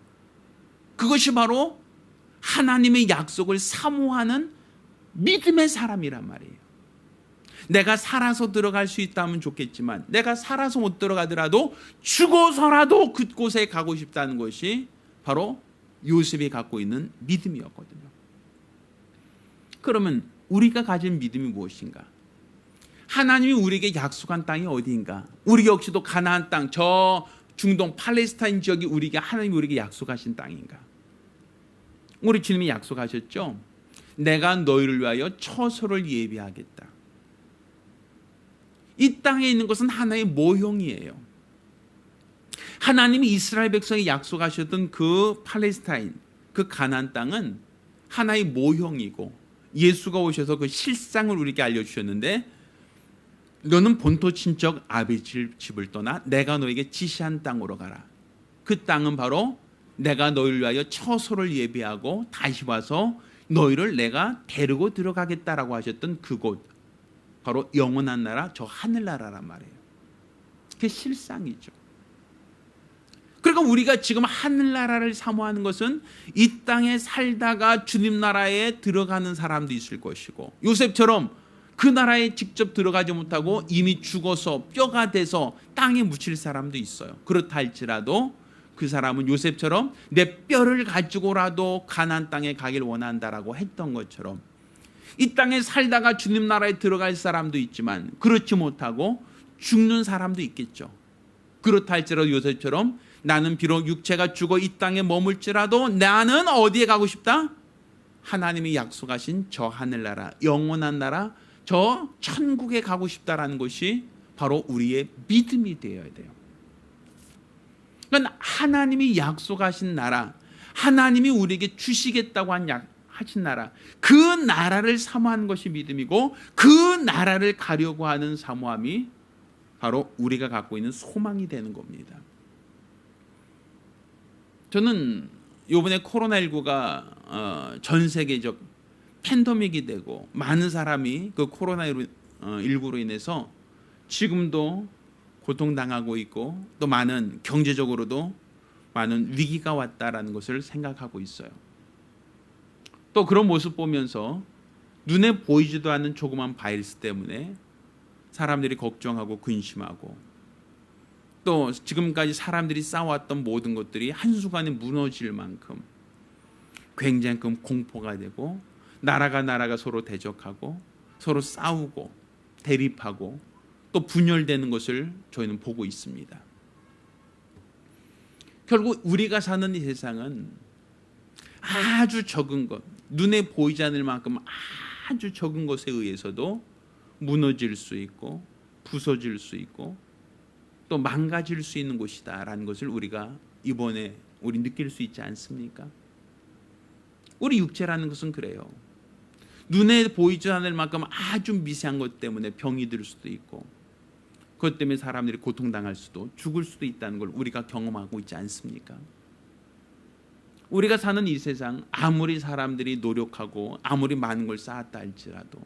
그것이 바로 하나님의 약속을 사모하는 믿음의 사람이란 말이에요. 내가 살아서 들어갈 수 있다면 좋겠지만 내가 살아서 못 들어가더라도 죽어서라도 그곳에 가고 싶다는 것이 바로 요셉이 갖고 있는 믿음이었거든요. 그러면 우리가 가진 믿음이 무엇인가? 하나님이 우리에게 약속한 땅이 어디인가? 우리 역시도 가나안 땅, 저 중동 팔레스타인 지역이 하나님이 우리에게 약속하신 땅인가? 우리 주님이 약속하셨죠? 내가 너희를 위하여 처소를 예비하겠다. 이 땅에 있는 것은 하나의 모형이에요. 하나님이 이스라엘 백성에 약속하셨던 그 팔레스타인, 그 가나안 땅은 하나의 모형이고, 예수가 오셔서 그 실상을 우리에게 알려주셨는데, 너는 본토 친척 아비의 집을 떠나 내가 너에게 지시한 땅으로 가라. 그 땅은 바로 내가 너희를 위하여 처소를 예비하고 다시 와서 너희를 내가 데리고 들어가겠다라고 하셨던 그곳, 바로 영원한 나라, 저 하늘나라란 말이에요. 그게 실상이죠. 그러니까 우리가 지금 하늘나라를 사모하는 것은 이 땅에 살다가 주님 나라에 들어가는 사람도 있을 것이고, 요셉처럼 그 나라에 직접 들어가지 못하고 이미 죽어서 뼈가 돼서 땅에 묻힐 사람도 있어요. 그렇다 할지라도 그 사람은 요셉처럼 내 뼈를 가지고라도 가나안 땅에 가길 원한다라고 했던 것처럼, 이 땅에 살다가 주님 나라에 들어갈 사람도 있지만 그렇지 못하고 죽는 사람도 있겠죠. 그렇다 할지라도 요셉처럼 나는 비록 육체가 죽어 이 땅에 머물지라도 나는 어디에 가고 싶다? 하나님이 약속하신 저 하늘나라, 영원한 나라, 저 천국에 가고 싶다라는 것이 바로 우리의 믿음이 되어야 돼요. 그러니까 하나님이 약속하신 나라, 하나님이 우리에게 주시겠다고 하신 나라, 그 나라를 사모하는 것이 믿음이고, 그 나라를 가려고 하는 사모함이 바로 우리가 갖고 있는 소망이 되는 겁니다. 저는 이번에 코로나19가 전 세계적 팬데믹이 되고 많은 사람이 그 코로나19로 인해서 지금도 고통당하고 있고 또 많은 경제적으로도 많은 위기가 왔다라는 것을 생각하고 있어요. 또 그런 모습 보면서 눈에 보이지도 않는 조그만 바이러스 때문에 사람들이 걱정하고 근심하고, 또 지금까지 사람들이 쌓아왔던 모든 것들이 한순간에 무너질 만큼 굉장히 큰 공포가 되고, 나라가 서로 대적하고 서로 싸우고 대립하고 또 분열되는 것을 저희는 보고 있습니다. 결국 우리가 사는 이 세상은 아주 적은 것, 눈에 보이지 않을 만큼 아주 적은 것에 의해서도 무너질 수 있고 부서질 수 있고 또 망가질 수 있는 곳이다라는 것을 우리가 이번에 우리 느낄 수 있지 않습니까? 우리 육체라는 것은 그래요. 눈에 보이지 않을 만큼 아주 미세한 것 때문에 병이 들 수도 있고, 그것 때문에 사람들이 고통당할 수도, 죽을 수도 있다는 걸 우리가 경험하고 있지 않습니까? 우리가 사는 이 세상 아무리 사람들이 노력하고 아무리 많은 걸 쌓았다 할지라도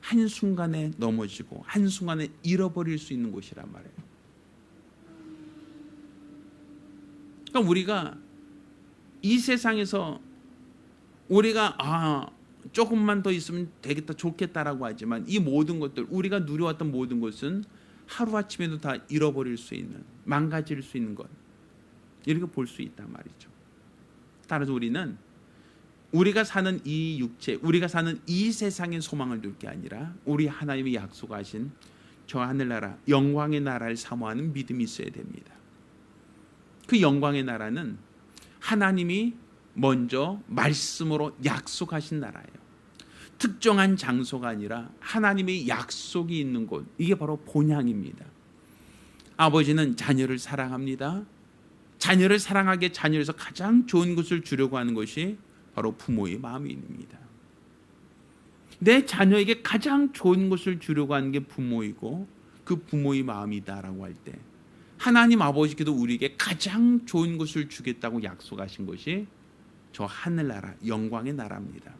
한순간에 넘어지고 한순간에 잃어버릴 수 있는 곳이란 말이에요. 그러니까 우리가 이 세상에서 우리가 조금만 더 있으면 되겠다 좋겠다라고 하지만 이 모든 것들 우리가 누려왔던 모든 것은 하루아침에도 다 잃어버릴 수 있는 망가질 수 있는 것 이렇게 볼 수 있단 말이죠. 따라서 우리는 우리가 사는 이 육체 우리가 사는 이 세상의 소망을 둘 게 아니라 우리 하나님이 약속하신 저 하늘나라 영광의 나라를 사모하는 믿음이 있어야 됩니다. 그 영광의 나라는 하나님이 먼저 말씀으로 약속하신 나라예요. 특정한 장소가 아니라 하나님의 약속이 있는 곳 이게 바로 본향입니다. 아버지는 자녀를 사랑합니다. 자녀를 사랑하기에 자녀에서 가장 좋은 것을 주려고 하는 것이 바로 부모의 마음입니다. 내 자녀에게 가장 좋은 것을 주려고 하는 게 부모이고 그 부모의 마음이다라고 할 때 하나님 아버지께도 우리에게 가장 좋은 것을 주겠다고 약속하신 것이 저 하늘나라 영광의 나라입니다.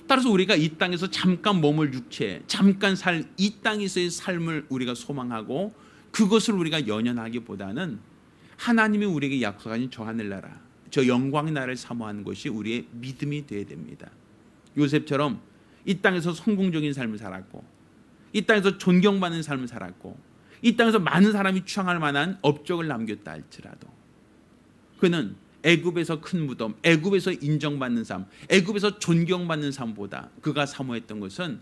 따라서 우리가 이 땅에서 잠깐 머물 육체 잠깐 살 이 땅에서의 삶을 우리가 소망하고 그것을 우리가 연연하기보다는 하나님이 우리에게 약속하신 저 하늘나라 저 영광의 나라를 사모하는 것이 우리의 믿음이 되어야 됩니다. 요셉처럼 이 땅에서 성공적인 삶을 살았고 이 땅에서 존경받는 삶을 살았고 이 땅에서 많은 사람이 추앙할 만한 업적을 남겼다 할지라도 그는 애굽에서 큰 무덤, 애굽에서 인정받는 삶, 애굽에서 존경받는 삶보다 그가 사모했던 것은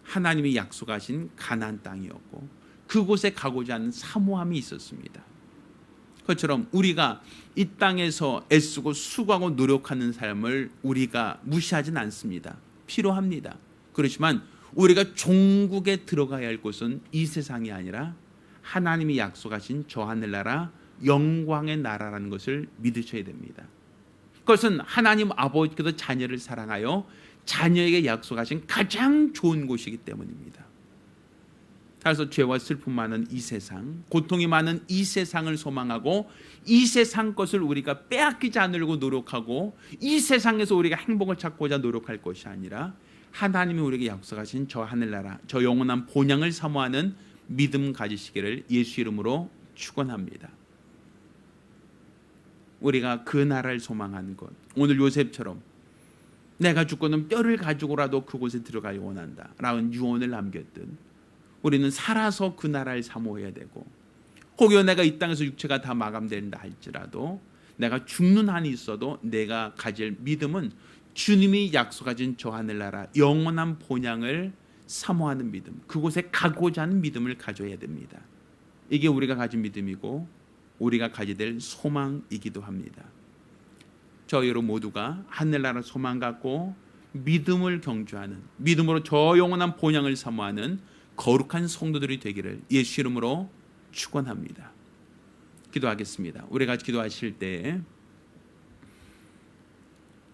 하나님이 약속하신 가나안 땅이었고 그곳에 가고자 하는 사모함이 있었습니다. 그것처럼 우리가 이 땅에서 애쓰고 수고하고 노력하는 삶을 우리가 무시하진 않습니다. 필요합니다. 그렇지만 우리가 종국에 들어가야 할 곳은 이 세상이 아니라 하나님이 약속하신 저 하늘나라 영광의 나라라는 것을 믿으셔야 됩니다. 그것은 하나님 아버지께서 자녀를 사랑하여 자녀에게 약속하신 가장 좋은 곳이기 때문입니다. 따라서 죄와 슬픔 많은 이 세상, 고통이 많은 이 세상을 소망하고 이 세상 것을 우리가 빼앗기지 않으려고 노력하고 이 세상에서 우리가 행복을 찾고자 노력할 것이 아니라 하나님이 우리에게 약속하신 저 하늘나라, 저 영원한 본향을 사모하는 믿음 가지시기를 예수 이름으로 축원합니다. 우리가 그 나라를 소망하는 것, 오늘 요셉처럼 내가 죽고는 뼈를 가지고라도 그곳에 들어가기 원한다 라는 유언을 남겼듯 우리는 살아서 그 나라를 사모해야 되고 혹여 내가 이 땅에서 육체가 다 마감된다 할지라도 내가 죽는 한이 있어도 내가 가질 믿음은 주님이 약속하신 저 하늘나라 영원한 본향을 사모하는 믿음, 그곳에 가고자 하는 믿음을 가져야 됩니다. 이게 우리가 가진 믿음이고 우리가 가져야 될 소망이기도 합니다. 저희 여러분 모두가 하늘나라 소망 갖고 믿음을 경주하는, 믿음으로 저 영원한 본향을 사모하는 거룩한 성도들이 되기를 예수 이름으로 축원합니다. 기도하겠습니다. 우리가 기도하실 때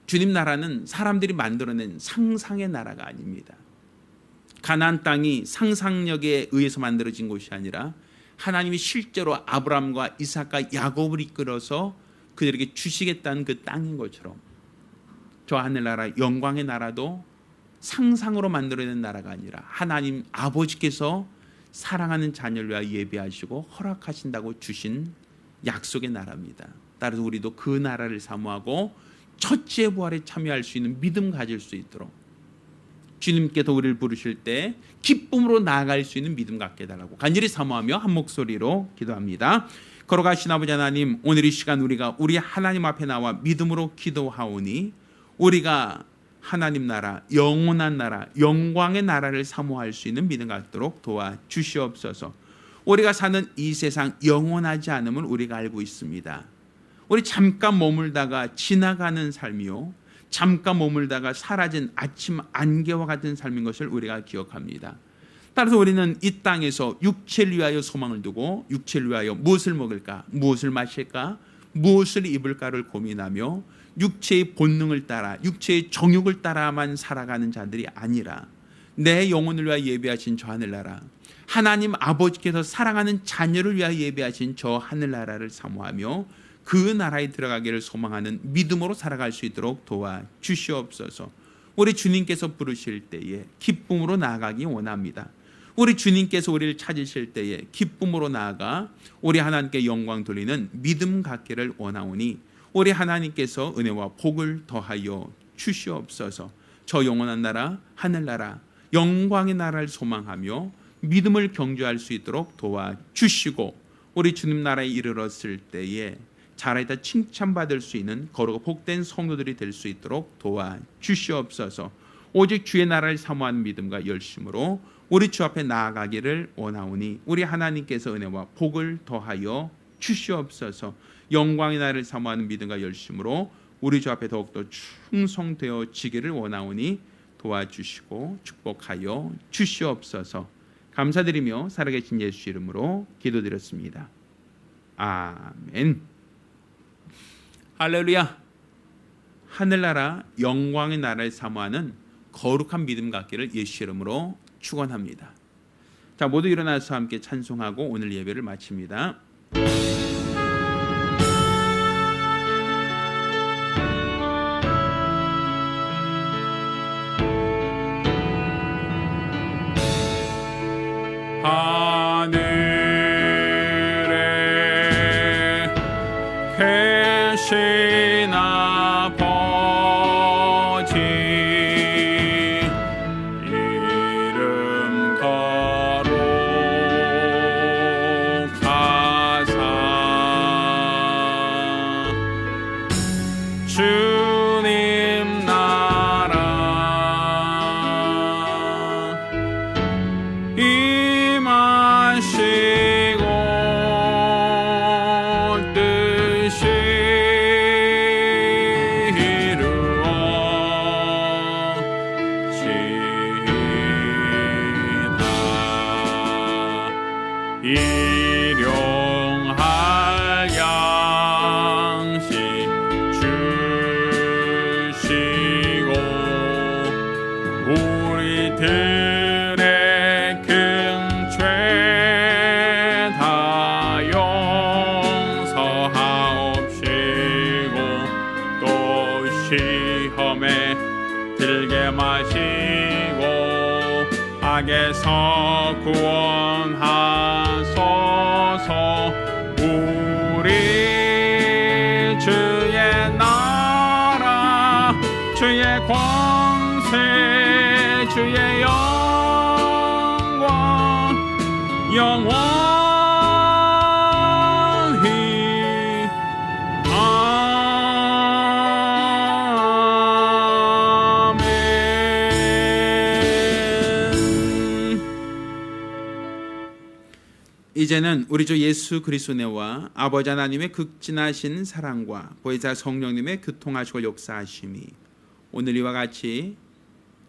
주님 나라는 사람들이 만들어낸 상상의 나라가 아닙니다. 가나안 땅이 상상력에 의해서 만들어진 곳이 아니라 하나님이 실제로 아브라함과 이삭과 야곱을 이끌어서 그들에게 주시겠다는 그 땅인 것처럼 저 하늘나라 영광의 나라도 상상으로 만들어낸 나라가 아니라 하나님 아버지께서 사랑하는 자녀를 위하여 예비하시고 허락하신다고 주신 약속의 나라입니다. 따라서 우리도 그 나라를 사모하고 첫째 부활에 참여할 수 있는 믿음 가질 수 있도록 주님께서 우리를 부르실 때 기쁨으로 나아갈 수 있는 믿음 갖게 해달라고 간절히 사모하며 한 목소리로 기도합니다. 걸어가신 아버지 하나님, 오늘 이 시간 우리가 우리 하나님 앞에 나와 믿음으로 기도하오니 우리가 하나님 나라, 영원한 나라, 영광의 나라를 사모할 수 있는 믿음 갖도록 도와주시옵소서. 우리가 사는 이 세상 영원하지 않음을 우리가 알고 있습니다. 우리 잠깐 머물다가 지나가는 삶이요, 잠깐 머물다가 사라진 아침 안개와 같은 삶인 것을 우리가 기억합니다. 따라서 우리는 이 땅에서 육체를 위하여 소망을 두고 육체를 위하여 무엇을 먹을까, 무엇을 마실까, 무엇을 입을까를 고민하며 육체의 본능을 따라 육체의 정욕을 따라만 살아가는 자들이 아니라 내 영혼을 위하여 예비하신 저 하늘나라, 하나님 아버지께서 사랑하는 자녀를 위하여 예비하신 저 하늘나라를 사모하며 그 나라에 들어가기를 소망하는 믿음으로 살아갈 수 있도록 도와주시옵소서. 우리 주님께서 부르실 때에 기쁨으로 나아가기 원합니다. 우리 주님께서 우리를 찾으실 때에 기쁨으로 나아가 우리 하나님께 영광 돌리는 믿음 갖기를 원하오니 우리 하나님께서 은혜와 복을 더하여 주시옵소서. 저 영원한 나라 하늘나라 영광의 나라를 소망하며 믿음을 경주할 수 있도록 도와주시고 우리 주님 나라에 이르렀을 때에 잘하다 칭찬받을 수 있는 거룩하고 복된 성도들이 될 수 있도록 도와주시옵소서. 오직 주의 나라를 사모하는 믿음과 열심으로 우리 주 앞에 나아가기를 원하오니 우리 하나님께서 은혜와 복을 더하여 주시옵소서. 영광의 나라를 사모하는 믿음과 열심으로 우리 주 앞에 더욱더 충성되어 지기를 원하오니 도와주시고 축복하여 주시옵소서. 감사드리며 살아계신 예수 이름으로 기도드렸습니다. 아멘. 할렐루야. 하늘나라 영광의 나라를 사모하는 거룩한 믿음 갖기를 예수 이름으로 축원합니다. 자, 모두 일어나서 함께 찬송하고 오늘 예배를 마칩니다. 하늘에 계신 아버지 이름 거룩하사 주님 나라 임하시고 뜻이 이루어지이다. 일용할 양식 주시고 우리들의 큰 죄 다 용서하옵시고 또 시험에 들게 마시고 악에서 구원하소서. 우리 주의 나라 주의 권세 주의 영광 영원히 아멘. 이제는 우리 주 예수 그리스도의 은혜와 아버지 하나님의 극진하신 사랑과 보혜사 성령님의 교통하시고 역사하심이 오늘 이와 같이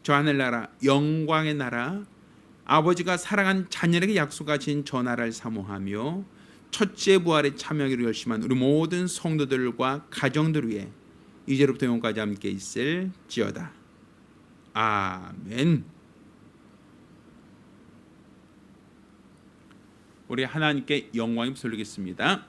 저 하늘나라 영광의 나라 아버지가 사랑한 자녀에게 약속하신 저 나라를 사모하며 첫째 부활에 참여하기로 결심한 우리 모든 성도들과 가정들 위해 이제로부터 영원까지 함께 있을지어다. 아멘. 우리 하나님께 영광을 돌리겠습니다.